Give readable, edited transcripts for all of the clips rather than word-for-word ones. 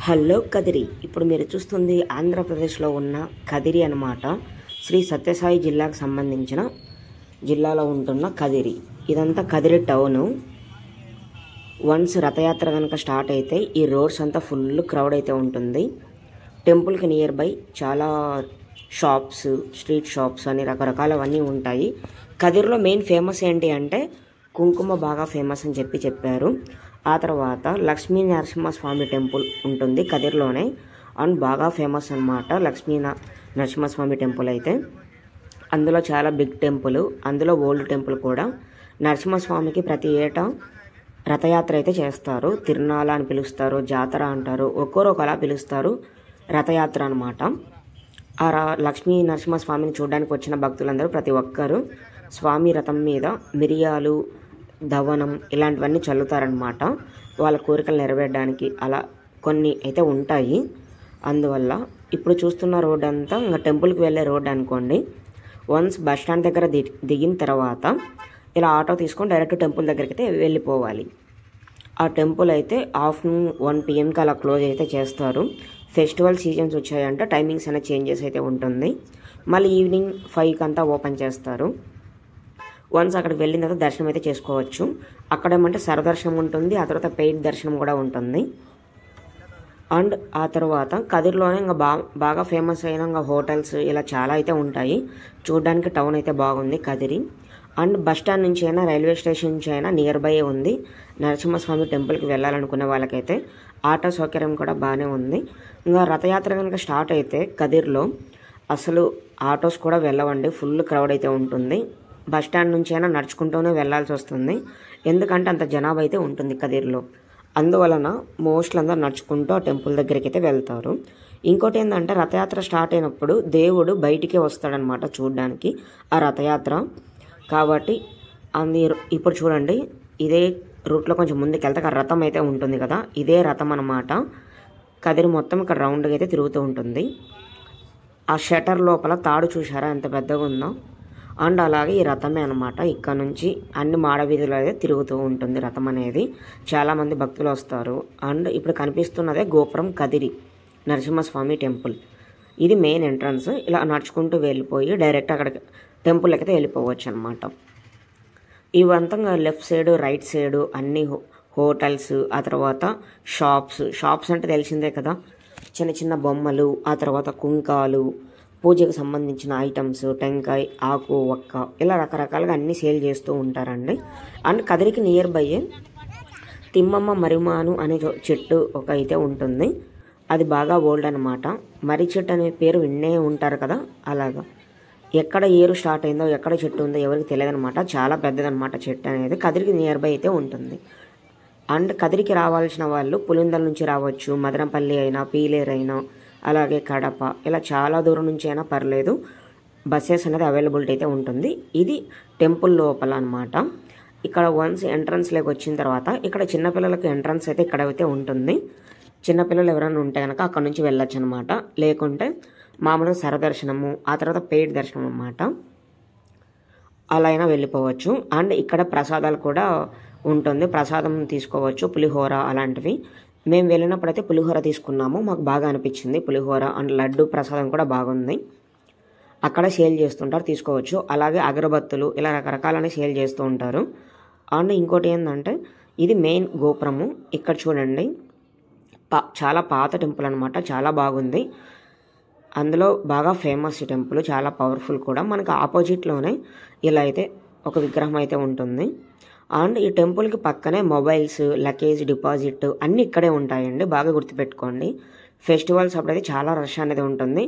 Hello Kadiri. ఇప్పుడు మీరు చూస్తుంది ఆంధ్రప్రదేశ్లో ఉన్న కదిరి అన్నమాట. శ్రీ సత్యసాయి జిల్లాకు సంబంధించిన జిల్లాలో ఉంటున్న కదిరి. ఇదంతా కదిరి టౌను. వన్స్ రథయాత్ర కనుక స్టార్ట్ అయితే ఈ రోడ్స్ అంతా ఫుల్ క్రౌడ్ అయితే ఉంటుంది. టెంపుల్కి నియర్ బై చాలా షాప్స్, స్ట్రీట్ షాప్స్ అని రకరకాలవన్నీ ఉంటాయి. కదిరిలో మెయిన్ ఫేమస్ ఏంటి అంటే కుంకుమ బాగా ఫేమస్ అని చెప్పారు. ఆ తర్వాత లక్ష్మీ నరసింహస్వామి టెంపుల్ ఉంటుంది కదిరిలోనే, అండ్ బాగా ఫేమస్ అన్నమాట లక్ష్మీ నరసింహస్వామి టెంపుల్ అయితే. అందులో చాలా బిగ్ టెంపుల్, అందులో ఓల్డ్ టెంపుల్ కూడా. నరసింహస్వామికి ప్రతి ఏటా రథయాత్ర అయితే చేస్తారు. తిరునాళ అని పిలుస్తారు, జాతర అంటారు, ఒక్కొరు ఒకలా పిలుస్తారు. రథయాత్ర అనమాట. ఆ లక్ష్మీ నరసింహస్వామిని చూడడానికి వచ్చిన భక్తులందరూ ప్రతి ఒక్కరు స్వామి రథం మీద మిరియాలు, దవనం ఇలాంటివన్నీ చల్లుతారనమాట. వాళ్ళ కోరికలు నెరవేరడానికి అలా కొన్ని అయితే ఉంటాయి. అందువల్ల ఇప్పుడు చూస్తున్న రోడ్ అంతా ఇంకా టెంపుల్కి వెళ్ళే రోడ్ అనుకోండి. వన్స్ బస్ స్టాండ్ దగ్గర దిగిన తర్వాత ఇలా ఆటో తీసుకొని డైరెక్ట్ టెంపుల్ దగ్గరికి అయితే వెళ్ళిపోవాలి. ఆ టెంపుల్ అయితే ఆఫ్టర్నూన్ 1 PM అలా క్లోజ్ అయితే చేస్తారు. ఫెస్టివల్ సీజన్స్ వచ్చాయంటే టైమింగ్స్ అనేది చేంజెస్ అయితే ఉంటుంది. మళ్ళీ ఈవినింగ్ 5 అంతా ఓపెన్ చేస్తారు. వన్స్ అక్కడికి వెళ్ళిన తర్వాత దర్శనం అయితే చేసుకోవచ్చు. అక్కడ ఏమంటే సర్వదర్శనం ఉంటుంది, ఆ తర్వాత పెయిడ్ దర్శనం కూడా ఉంటుంది. అండ్ ఆ తర్వాత కదిరిలోనే ఇంకా బాగా ఫేమస్ అయిన ఇంకా హోటల్స్ ఇలా చాలా అయితే ఉంటాయి. చూడడానికి టౌన్ అయితే బాగుంది కదిరి. అండ్ బస్ స్టాండ్ నుంచి అయినా, రైల్వే స్టేషన్ నుంచి అయినా నియర్ బై ఉంది. నరసింహస్వామి టెంపుల్కి వెళ్ళాలనుకునే వాళ్ళకైతే ఆటో సౌకర్యం కూడా బాగానే ఉంది. ఇంకా రథయాత్ర కనుక స్టార్ట్ అయితే కదిరిలో అసలు ఆటోస్ కూడా వెళ్ళవండి, ఫుల్ క్రౌడ్ అయితే ఉంటుంది. బస్ స్టాండ్ నుంచి అయినా నడుచుకుంటూనే వెళ్ళాల్సి వస్తుంది, ఎందుకంటే అంత జనాభా అయితే ఉంటుంది కదిరిలో. అందువలన మోస్ట్లీ అందరూ నడుచుకుంటూ ఆ టెంపుల్ దగ్గరికి అయితే వెళ్తారు. ఇంకోటి ఏంటంటే రథయాత్ర స్టార్ట్ అయినప్పుడు దేవుడు బయటికే వస్తాడనమాట చూడడానికి ఆ రథయాత్ర. కాబట్టి ఇప్పుడు చూడండి, ఇదే రూట్లో కొంచెం ముందుకు వెళ్తే అక్కడ రథం అయితే ఉంటుంది కదా, ఇదే రథం అనమాట. కదిరి మొత్తం ఇక్కడ రౌండ్గా అయితే తిరుగుతూ ఉంటుంది. ఆ షటర్ లోపల తాడు చూసారా ఎంత పెద్దగా ఉందో. అండ్ అలాగే ఈ రథమే అనమాట. ఇక్కడ నుంచి అన్ని మాడవీధులు అయితే తిరుగుతూ ఉంటుంది రథం అనేది. చాలామంది భక్తులు వస్తారు. అండ్ ఇప్పుడు కనిపిస్తున్నదే గోపురం కదిరి నరసింహస్వామి టెంపుల్. ఇది మెయిన్ ఎంట్రన్స్. ఇలా నడుచుకుంటూ వెళ్ళిపోయి డైరెక్ట్ అక్కడికి టెంపుల్కి అయితే వెళ్ళిపోవచ్చు అనమాట. ఇవంతా లెఫ్ట్ సైడ్, రైట్ సైడ్ అన్ని హోటల్స్, ఆ తర్వాత షాప్స్ అంటే తెలిసిందే కదా, చిన్న చిన్న బొమ్మలు, ఆ తర్వాత కుంకాలు, పూజకు సంబంధించిన ఐటమ్స్, టెంకాయ, ఆకు, ఒక్క ఇలా రకరకాలుగా అన్నీ సేల్ చేస్తూ ఉంటారండి. And కదిరికి near by Thimmamma Marrimanu అనే చెట్టు ఒక అయితే ఉంటుంది. అది బాగా ఓల్డ్ అనమాట. మర్రి చెట్టు అనే పేరు విన్నే ఉంటారు కదా, అలాగా. ఎక్కడ ఏరు స్టార్ట్ అయిందో, ఎక్కడ చెట్టు ఉందో ఎవరికి తెలియదు అనమాట. చాలా పెద్దదనమాట చెట్టు అనేది. కదిరికి నియర్ బై అయితే ఉంటుంది. అండ్ కదిరికి రావాల్సిన వాళ్ళు పులిందల నుంచి రావచ్చు, మదనపల్లి అయినా, పీలేరు అయినా, అలాగే కడప, ఇలా చాలా దూరం నుంచి అయినా పర్లేదు. బస్సెస్ అనేది అవైలబిలిటీ అయితే ఉంటుంది. ఇది టెంపుల్ లోపల అనమాట. ఇక్కడ వన్స్ ఎంట్రన్స్లోకి వచ్చిన తర్వాత ఇక్కడ చిన్నపిల్లలకి ఎంట్రన్స్ అయితే ఇక్కడ అయితే ఉంటుంది. చిన్నపిల్లలు ఎవరైనా ఉంటే కనుక అక్కడ నుంచి వెళ్ళొచ్చు అనమాట. లేకుంటే మామూలుగా సరదర్శనము, ఆ తర్వాత పెయిడ్ దర్శనం అనమాట, అలా అయినా వెళ్ళిపోవచ్చు. అండ్ ఇక్కడ ప్రసాదాలు కూడా ఉంటుంది, ప్రసాదం తీసుకోవచ్చు, పులిహోర అలాంటివి. మేము వెళ్ళినప్పుడైతే పులిహోర తీసుకున్నాము, మాకు బాగా అనిపించింది పులిహోర. అండ్ లడ్డు ప్రసాదం కూడా బాగుంది. అక్కడ సేల్ చేస్తుంటారు, తీసుకోవచ్చు. అలాగే అగరబత్తులు ఇలా రకరకాలని సేల్ చేస్తూ ఉంటారు. అండ్ ఇంకోటి ఏంటంటే ఇది మెయిన్ గోపురము. ఇక్కడ చూడండి, చాలా పాత టెంపుల్ అనమాట, చాలా బాగుంది. అందులో బాగా ఫేమస్ ఈ టెంపుల్, చాలా పవర్ఫుల్ కూడా. మనకు ఆపోజిట్లోనే ఇలా అయితే ఒక విగ్రహం అయితే ఉంటుంది. అండ్ ఈ టెంపుల్కి పక్కనే మొబైల్స్, లగేజ్ డిపాజిట్ అన్నీ ఇక్కడే ఉంటాయండి, బాగా గుర్తుపెట్టుకోండి. ఫెస్టివల్స్ అప్పుడైతే చాలా రష్ అనేది ఉంటుంది.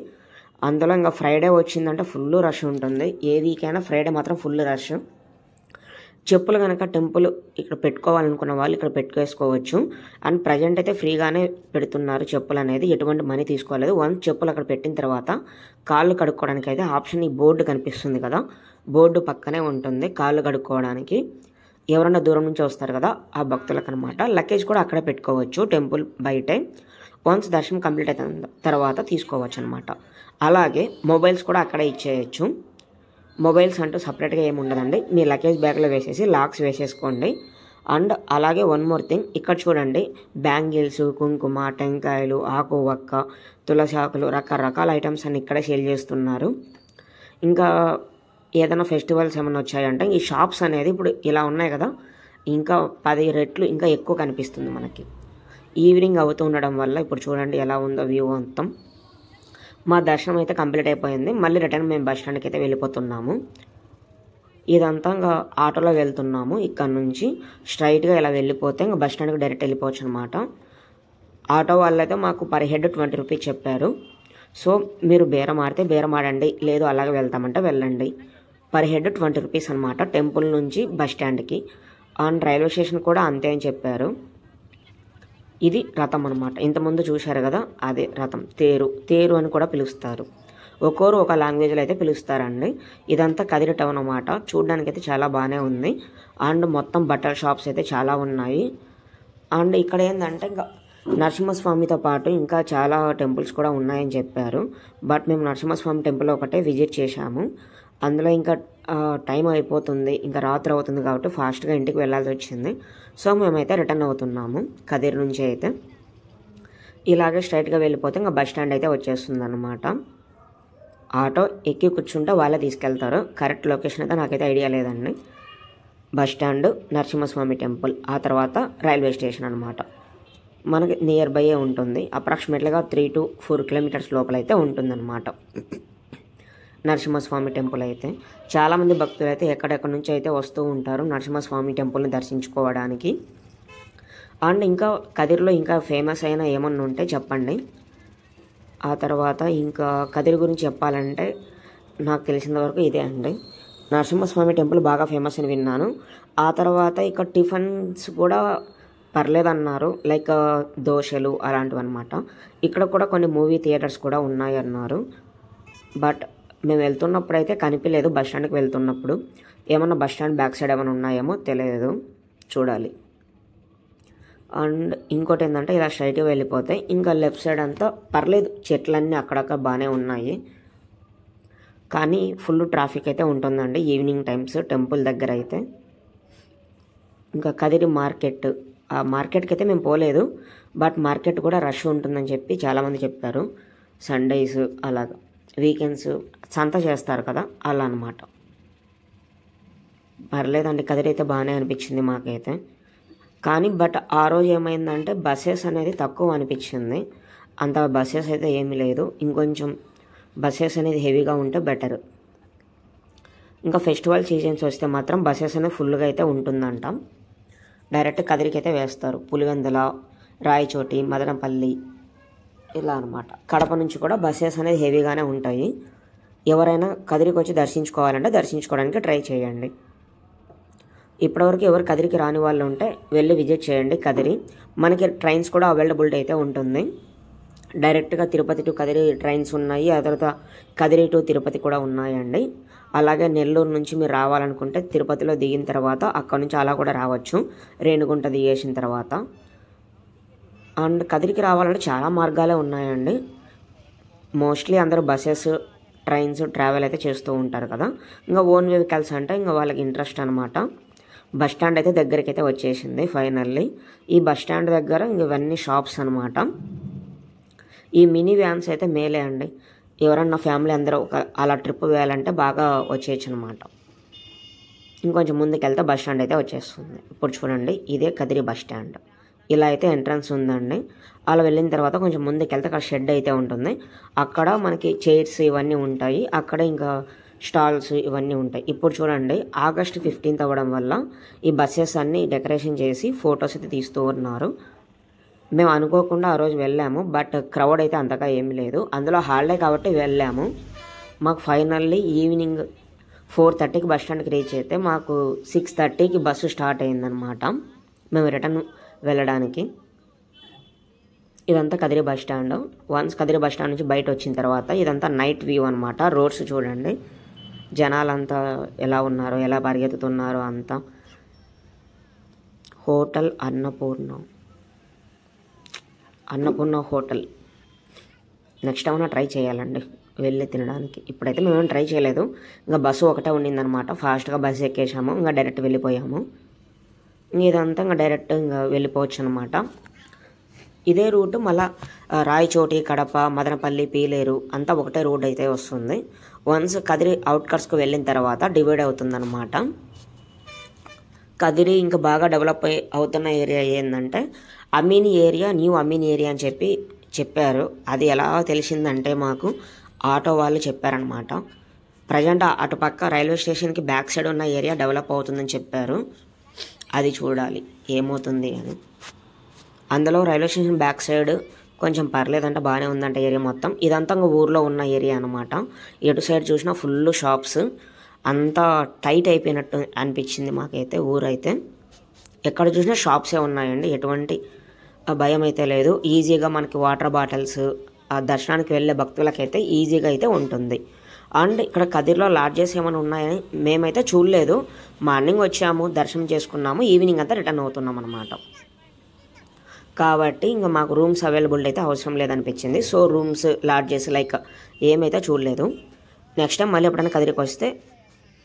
అందులో ఇంకా ఫ్రైడే వచ్చిందంటే ఫుల్ రష్ ఉంటుంది. ఏ వీక్ అయినా ఫ్రైడే మాత్రం ఫుల్ రష్. చెప్పులు కనుక టెంపుల్ ఇక్కడ పెట్టుకోవాలనుకున్న వాళ్ళు ఇక్కడ పెట్టుకేసుకోవచ్చు. అండ్ ప్రజెంట్ అయితే ఫ్రీగానే పెడుతున్నారు చెప్పులు అనేది, ఎటువంటి మనీ తీసుకోలేదు. వన్స్ చెప్పులు అక్కడ పెట్టిన తర్వాత కాళ్ళు కడుక్కోవడానికి అయితే ఆప్షన్, ఈ బోర్డు కనిపిస్తుంది కదా, బోర్డు పక్కనే ఉంటుంది కాళ్ళు కడుక్కోవడానికి. ఎవరన్నా దూరం నుంచి వస్తారు కదా ఆ భక్తులకు అనమాట. లగేజ్ కూడా అక్కడే పెట్టుకోవచ్చు టెంపుల్ బయటే. వన్స్ దర్శనం కంప్లీట్ అయిన తర్వాత తీసుకోవచ్చు అనమాట. అలాగే మొబైల్స్ కూడా అక్కడే ఇచ్చేయచ్చు. మొబైల్స్ అంటూ సపరేట్గా ఏమి ఉండదండి, మీ లగేజ్ బ్యాగ్లో వేసేసి లాక్స్ వేసేసుకోండి. అండ్ అలాగే వన్ మోర్ థింగ్, ఇక్కడ చూడండి బ్యాంగిల్స్, కుంకుమ, టెంకాయలు, ఆకు వక్క, తులసి ఆకులు, రకరకాల ఐటమ్స్ అన్ని ఇక్కడే సేల్ చేస్తున్నారు. ఇంకా ఏదైనా ఫెస్టివల్స్ ఏమైనా వచ్చాయంటే ఈ షాప్స్ అనేది ఇప్పుడు ఇలా ఉన్నాయి కదా, ఇంకా 10 రెట్లు ఇంకా ఎక్కువ కనిపిస్తుంది మనకి. ఈవినింగ్ అవుతూ ఉండడం వల్ల ఇప్పుడు చూడండి ఎలా ఉందో వ్యూ మొత్తం. మా దర్శనం అయితే కంప్లీట్ అయిపోయింది. మళ్ళీ రిటర్న్ మేము బస్ స్టాండ్కి అయితే వెళ్ళిపోతున్నాము. ఇదంతా ఇంకా ఆటోలో వెళ్తున్నాము. ఇక్కడ నుంచి స్ట్రైట్గా ఇలా వెళ్ళిపోతే ఇంకా బస్ స్టాండ్కి డైరెక్ట్ వెళ్ళిపోవచ్చు అనమాట. ఆటో వాళ్ళైతే మాకు పర్ హెడ్ 20 రూపీస్ చెప్పారు. సో మీరు బేరం ఆడితే బేరం ఆడండి, లేదు అలాగే వెళ్తామంటే వెళ్ళండి. పర్ హెడ్ 20 రూపీస్ అనమాట, టెంపుల్ నుంచి బస్ స్టాండ్కి. అండ్ రైల్వే స్టేషన్ కూడా అంతే అని చెప్పారు. ఇది రథం అనమాట, ఇంతకుముందు చూశారు కదా, అదే రథం. తేరు అని కూడా పిలుస్తారు. ఒక్కోరు ఒక లాంగ్వేజ్లో అయితే పిలుస్తారండి. ఇదంతా కదిరి టౌన్ అన్నమాట. చూడడానికి అయితే చాలా బాగానే ఉంది. అండ్ మొత్తం బట్టల షాప్స్ అయితే చాలా ఉన్నాయి. అండ్ ఇక్కడ ఏంటంటే ఇంకా నరసింహస్వామితో పాటు ఇంకా చాలా టెంపుల్స్ కూడా ఉన్నాయని చెప్పారు. బట్ మేము నరసింహస్వామి టెంపుల్ ఒకటే విజిట్ చేశాము. అందులో ఇంకా టైం అయిపోతుంది, ఇంకా రాత్రి అవుతుంది కాబట్టి ఫాస్ట్గా ఇంటికి వెళ్ళాల్సి వచ్చింది. సో మేమైతే రిటర్న్ అవుతున్నాము కదిరి నుంచి. అయితే ఇలాగే స్ట్రైట్గా వెళ్ళిపోతే ఇంకా బస్ స్టాండ్ అయితే వచ్చేస్తుంది అనమాట. ఆటో ఎక్కి కూర్చుంటే వాళ్ళే తీసుకెళ్తారు. కరెక్ట్ లొకేషన్ అయితే నాకైతే ఐడియా లేదండి. బస్ స్టాండ్, నరసింహస్వామి టెంపుల్, ఆ తర్వాత రైల్వే స్టేషన్ అనమాట. మనకి నియర్ బై ఉంటుంది. అప్రాక్సిమేట్లీగా 3 to 4 కిలోమీటర్స్ లోపల అయితే ఉంటుందన్నమాట నరసింహస్వామి టెంపుల్. అయితే చాలామంది భక్తులు అయితే ఎక్కడెక్కడి నుంచి అయితే వస్తూ ఉంటారు నరసింహస్వామి టెంపుల్ని దర్శించుకోవడానికి. అండ్ ఇంకా కదిరిలో ఇంకా ఫేమస్ అయిన ఏమన్నా ఉంటే చెప్పండి. ఆ తర్వాత ఇంకా కదిరి గురించి చెప్పాలంటే నాకు తెలిసిన వరకు ఇదే అండి. నరసింహస్వామి టెంపుల్ బాగా ఫేమస్ అని విన్నాను. ఆ తర్వాత ఇక్కడ టిఫిన్స్ కూడా పర్లేదన్నారు, లైక్ దోశలు అలాంటివి అనమాట. ఇక్కడ కూడా కొన్ని మూవీ థియేటర్స్ కూడా ఉన్నాయి అన్నారు. బట్ మేము వెళ్తున్నప్పుడు అయితే కనిపించలేదు. బస్ స్టాండ్కి వెళ్తున్నప్పుడు ఏమన్నా బస్ స్టాండ్ బ్యాక్ సైడ్ ఏమైనా ఉన్నాయేమో తెలియదు, చూడాలి. అండ్ ఇంకోటి ఏంటంటే ఇలా స్ట్రైట్గా వెళ్ళిపోతే ఇంకా లెఫ్ట్ సైడ్ అంతా పర్లేదు, చెట్లన్నీ అక్కడక్కడ బాగానే ఉన్నాయి. కానీ ఫుల్ ట్రాఫిక్ అయితే ఉంటుందండి ఈవినింగ్ టైమ్స్ టెంపుల్ దగ్గర అయితే. ఇంకా కదిరి మార్కెట్, ఆ మార్కెట్కి అయితే మేము పోలేదు. బట్ మార్కెట్ కూడా రష్ ఉంటుందని చెప్పి చాలామంది చెప్పారు. సండేస్ అలాగా, వీకెండ్స్ సంత చేస్తారు కదా, అలా అనమాట. పర్లేదండి, కదిరి అయితే బాగానే అనిపించింది మాకైతే. కానీ బట్ ఆ రోజు ఏమైందంటే బస్సెస్ అనేది తక్కువ అనిపించింది. అంత బస్సెస్ అయితే ఏమీ లేదు. ఇంకొంచెం బస్సెస్ అనేది హెవీగా ఉంటే బెటర్. ఇంకా ఫెస్టివల్ సీజన్స్ వస్తే మాత్రం బస్సెస్ అనేది ఫుల్గా అయితే ఉంటుందంట. డైరెక్ట్ కదిరికి అయితే వేస్తారు. పులివెందుల, రాయచోటి, మదనపల్లి ఇలా అనమాట. కడప నుంచి కూడా బస్సెస్ అనేది హెవీగానే ఉంటాయి. ఎవరైనా కదిరికి వచ్చి దర్శించుకోవాలంటే దర్శించుకోవడానికి ట్రై చేయండి. ఇప్పటివరకు ఎవరు కదిరికి రాని వాళ్ళు ఉంటే వెళ్ళి విజిట్ చేయండి కదిరి. మనకి ట్రైన్స్ కూడా అవైలబిలిటీ అయితే ఉంటుంది. డైరెక్ట్గా తిరుపతి టు కదిరి ట్రైన్స్ ఉన్నాయి. ఆ తర్వాత కదిరి టు తిరుపతి కూడా ఉన్నాయండి. అలాగే నెల్లూరు నుంచి మీరు రావాలనుకుంటే తిరుపతిలో దిగిన తర్వాత అక్కడ నుంచి అలా కూడా రావచ్చు, రేణిగుంట దిగేసిన తర్వాత. అండ్ కదిరికి రావాలంటే చాలా మార్గాలే ఉన్నాయండి. మోస్ట్లీ అందరూ బస్సెస్, ట్రైన్స్ ట్రావెల్ అయితే చేస్తూ ఉంటారు కదా. ఇంకా ఓన్ వెహికల్స్ అంటే ఇంకా వాళ్ళకి ఇంట్రెస్ట్ అనమాట. బస్ స్టాండ్ అయితే దగ్గరికి అయితే వచ్చేసింది ఫైనల్లీ. ఈ బస్ స్టాండ్ దగ్గర ఇవన్నీ షాప్స్ అనమాట. ఈ మినీ వ్యాన్స్ అయితే మేలే అండి. ఎవరన్నా ఫ్యామిలీ అందరూ అలా ట్రిప్ వేయాలంటే బాగా వచ్చేయచ్చు అనమాట. ఇంకొంచెం ముందుకు వెళ్తే బస్ స్టాండ్ అయితే వచ్చేస్తుంది. ఇప్పుడు చూడండి, ఇదే కదిరి బస్ స్టాండ్. ఇలా అయితే ఎంట్రన్స్ ఉందండి. అలా వెళ్ళిన తర్వాత కొంచెం ముందుకు వెళ్తే అక్కడ షెడ్ అయితే ఉంటుంది. అక్కడ మనకి చైర్స్ ఇవన్నీ ఉంటాయి. అక్కడ ఇంకా స్టాల్స్ ఇవన్నీ ఉంటాయి. ఇప్పుడు చూడండి, August 15th అవ్వడం వల్ల ఈ బస్సెస్ అన్నీ డెకరేషన్ చేసి ఫొటోస్ అయితే తీస్తూ ఉన్నారు. మేము అనుకోకుండా ఆ రోజు వెళ్ళాము. బట్ క్రౌడ్ అయితే అంతగా ఏమీ లేదు. అందులో హాలిడే కాబట్టి వెళ్ళాము. మాకు ఫైనల్లీ ఈవినింగ్ 4:30కి బస్ స్టాండ్కి రీచ్ అయితే మాకు 6:30కి బస్సు స్టార్ట్ అయిందనమాట మేము రిటర్న్ వెళ్ళడానికి. ఇదంతా Kadiri bus stand. Once Kadiri bus stand నుంచి బయట వచ్చిన తర్వాత ఇదంతా నైట్ వ్యూ అనమాట. రోడ్స్ చూడండి, జనాలంతా ఎలా ఉన్నారో, ఎలా పరిగెత్తుతున్నారో అంతా. హోటల్ అన్నపూర్ణ హోటల్ నెక్స్ట్ ఏమైనా ట్రై చేయాలండి వెళ్ళి తినడానికి. ఇప్పుడైతే మేమేం ట్రై చేయలేదు. ఇంకా బస్సు ఒకటే ఉండిందనమాట. ఫాస్ట్గా బస్సు ఎక్కేసాము, ఇంకా డైరెక్ట్ వెళ్ళిపోయాము. ఇదంతా ఇంకా డైరెక్ట్ ఇంకా వెళ్ళిపోవచ్చు అనమాట. ఇదే రూట్ మళ్ళీ రాయచోటి, కడప, మదనపల్లి, పీలేరు అంతా ఒకటే రోడ్ అయితే వస్తుంది. వన్స్ కదిరి అవుట్కట్స్కి వెళ్ళిన తర్వాత డివైడ్ అవుతుందన్నమాట. కదిరి ఇంకా బాగా డెవలప్ అవుతున్న ఏరియా ఏంటంటే అమీని ఏరియా, న్యూ అమీని ఏరియా అని చెప్పారు. అది ఎలా తెలిసిందంటే మాకు ఆటో వాళ్ళు చెప్పారనమాట. ప్రజెంట్ అటుపక్క రైల్వే స్టేషన్కి బ్యాక్ సైడ్ ఉన్న ఏరియా డెవలప్ అవుతుందని చెప్పారు. అది చూడాలి ఏమవుతుంది అని. అందులో రైల్వే స్టేషన్ బ్యాక్ సైడ్ కొంచెం పర్లేదంట, బాగానే ఉందంట ఏరియా మొత్తం. ఇదంతా ఇంకా ఊర్లో ఉన్న ఏరియా అనమాట. ఎటు సైడ్ చూసినా ఫుల్ షాప్స్, అంతా టైట్ అయిపోయినట్టు అనిపించింది మాకైతే. ఊరైతే ఎక్కడ చూసినా షాప్సే ఉన్నాయండి, ఎటువంటి భయం అయితే లేదు. ఈజీగా మనకి వాటర్ బాటిల్స్ దర్శనానికి వెళ్ళే భక్తులకైతే ఈజీగా అయితే ఉంటుంది. అండ్ ఇక్కడ కదిరిలో లాడ్జెస్ ఏమైనా ఉన్నాయని మేమైతే చూడలేదు. మార్నింగ్ వచ్చాము, దర్శనం చేసుకున్నాము, ఈవినింగ్ అంతా రిటర్న్ అవుతున్నాం అనమాట. కాబట్టి ఇంకా మాకు రూమ్స్ అవైలబుల్ అయితే అవసరం లేదనిపించింది. సో రూమ్స్, లాడ్జెస్ లైక్ ఏమైతే చూడలేదు. నెక్స్ట్ టైం మళ్ళీ ఎప్పుడైనా కదిరికి వస్తే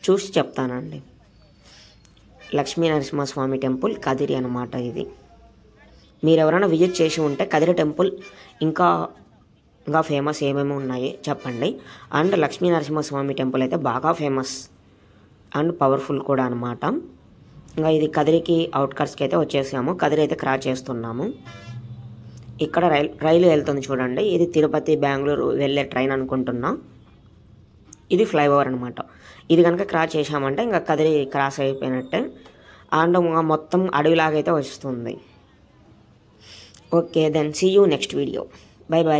చూసి చెప్తానండి. లక్ష్మీ నరసింహస్వామి టెంపుల్ కదిరి అనమాట ఇది. మీరు ఎవరైనా విజిట్ చేసి ఉంటే కదిరి టెంపుల్ ఇంకా ఫేమస్ ఏమేమి ఉన్నాయి చెప్పండి. అండ్ లక్ష్మీ నరసింహస్వామి టెంపుల్ అయితే బాగా ఫేమస్ అండ్ పవర్ఫుల్ కూడా అనమాట. ఇంకా ఇది కదిరికి అవుట్కట్స్కి అయితే వచ్చేసాము. కదిరి అయితే క్రాస్ చేస్తున్నాము. ఇక్కడ రైలు వెళ్తుంది చూడండి. ఇది తిరుపతి, బెంగళూరు వెళ్ళే ట్రైన్ అనుకుంటున్నా. ఇది ఫ్లైఓవర్ అనమాట. ఇది కనుక క్రాస్ చేసామంటే ఇంకా కదిరి క్రాస్ అయిపోయినట్టే. అండ్ మొత్తం అడవిలాగైతే వస్తుంది. Okay then see you next video. Bye bye.